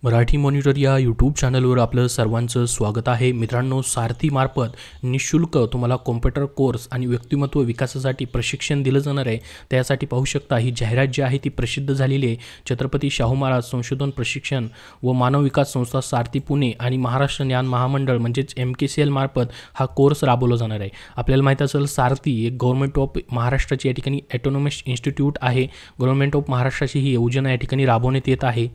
Marathi monitor या YouTube चॅनलवर आपलं सर्वांचं स्वागत आहे. मित्रांनो, सारथीमार्फत निःशुल्क तुम्हाला कॉम्प्युटर कोर्स आणि व्यक्तिमत्व विकासासाठी प्रशिक्षण दिलं जाणार आहे. त्यासाठी पाहू शकता ही जाहिरात जी आहे ती प्रसिद्ध झालेली आहे. छत्रपती शाहू महाराज संशोधन प्रशिक्षण व मानव विकास संस्था सारथी पुणे आणि महाराष्ट्र ज्ञान महामंडळ म्हणजेच MKCL मार्फत हा कोर्स राबवला जाणार आहे. आपल्याला माहीत असेल सारथी एक गव्हर्नमेंट ऑफ महाराष्ट्राची या ठिकाणी ॲटोनॉमस इन्स्टिट्यूट आहे. गव्हर्नमेंट ऑफ महाराष्ट्राची ही योजना या ठिकाणी राबवण्यात येत आहे.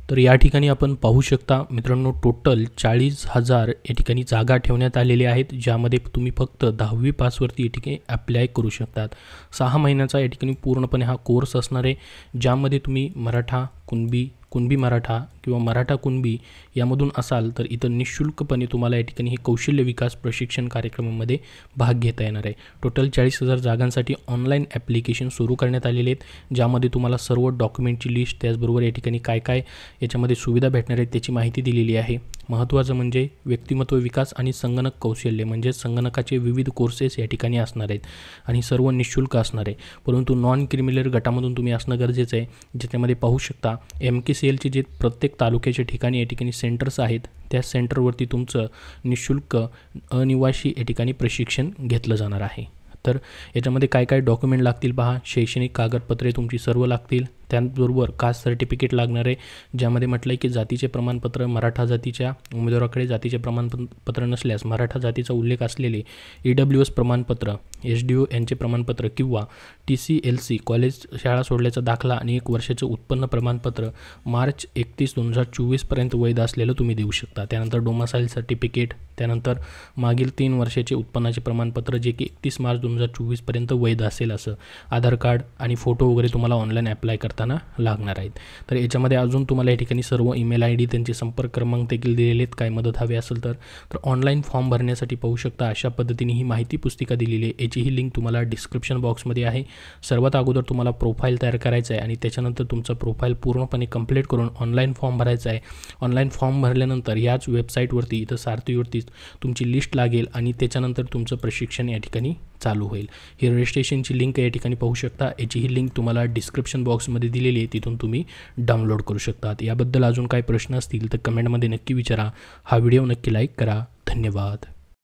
तर या ठिकाणी आपण पाहू शकता मित्रांनो, टोटल 40,000 या ठिकाणी जागा ठेवण्यात आलेल्या आहेत, ज्यामध्ये तुम्ही फक्त 10वी पासवरती या ठिकाणी अप्लाय करू शकतात. 6 महिन्याचा या ठिकाणी पूर्णपणे हा कोर्स असणार आहे, ज्यामध्ये तुम्ही मराठा, कुणबी मराठा किंवा मराठा कुणबी यामधून असाल तर इथं निःशुल्कपणे तुम्हाला या ठिकाणी हे कौशल्य विकास प्रशिक्षण कार्यक्रमामध्ये भाग घेता येणार आहे. टोटल 40,000 जागांसाठी ऑनलाईन ॲप्लिकेशन सुरू करण्यात आलेले आहेत, ज्यामध्ये तुम्हाला सर्व डॉक्युमेंटची लिस्ट, त्याचबरोबर या ठिकाणी काय काय याच्यामध्ये सुविधा भेटणार आहेत त्याची माहिती दिलेली आहे. महत्त्वाचं म्हणजे व्यक्तिमत्व विकास आणि संगणक कौशल्य म्हणजे संगणकाचे विविध कोर्सेस या ठिकाणी असणार आहेत आणि सर्व निःशुल्क असणार आहे. परंतु नॉन क्रिमिनल गटामधून तुम्ही असणं गरजेचं आहे, ज्याच्यामध्ये पाहू शकता MKCLचे जे प्रत्येक तालुक्याच्या ठिकाणी या ठिकाणी सेंटर्स आहेत, त्या सेंटरवरती तुमचं निःशुल्क अनिवासी या ठिकाणी प्रशिक्षण घेतलं जाणार आहे. तर याच्यामध्ये काय काय डॉक्युमेंट लागतील पहा. शैक्षणिक कागदपत्रे तुमची सर्व लागतील. त्याचबरोबर कास्ट सर्टिफिकेट लागणार आहे, ज्यामध्ये म्हटलं आहे की जातीचे प्रमाणपत्र, मराठा जातीच्या उमेदवाराकडे जातीचे प्रमाणपत्र नसल्यास मराठा जातीचा उल्लेख असलेले EWS प्रमाणपत्र, SDO यांचे प्रमाणपत्र किंवा TCLC कॉलेज शाळा सोडल्याचा दाखला आणि 1 वर्षाचं उत्पन्न प्रमाणपत्र मार्च 31, 2024 पर्यंत वैध असलेलं तुम्ही देऊ शकता. त्यानंतर डोमासाईल सर्टिफिकेट, त्यानंतर मागील 3 वर्षाचे उत्पन्नाचे प्रमाणपत्र जे की 31 मार्च 2024 पर्यंत वैध असेल असं, आधार कार्ड आणि फोटो वगैरे तुम्हाला ऑनलाईन अप्लाय करताना लागणार आहेत. तर याच्यामध्ये अजून तुम्हाला या ठिकाणी सर्व ईमेल ID, त्यांचे संपर्क क्रमांक देखील दिलेले आहेत. काय मदत हवी असेल तर ऑनलाईन फॉर्म भरण्यासाठी पाहू शकता अशा पद्धतीने ही माहिती पुस्तिका दिलेली आहे. याचीही लिंक तुम्हाला डिस्क्रिप्शन बॉक्समध्ये आहे. सर्वात अगोदर तुम्हाला प्रोफाईल तयार करायचं आहे आणि त्याच्यानंतर तुमचं प्रोफाईल पूर्णपणे कंप्लीट करून ऑनलाईन फॉर्म भरायचा आहे. ऑनलाईन फॉर्म भरल्यानंतर याच वेबसाईटवरती इथं सारथीवरतीच तुमची लिस्ट लागेल आणि त्याच्यानंतर तुमचं प्रशिक्षण या ठिकाणी चालू होईल. ही रजिस्ट्रेशनची लिंक या ठिकाणी पाहू शकता. याची ही लिंक तुम्हाला डिस्क्रिप्शन बॉक्समध्ये दिलेली आहे, तिथून तुम्ही डाउनलोड करू शकतात. याबद्दल अजून काही प्रश्न असतील तर कमेंटमध्ये नक्की विचारा. हा व्हिडिओ नक्की लाईक करा. धन्यवाद.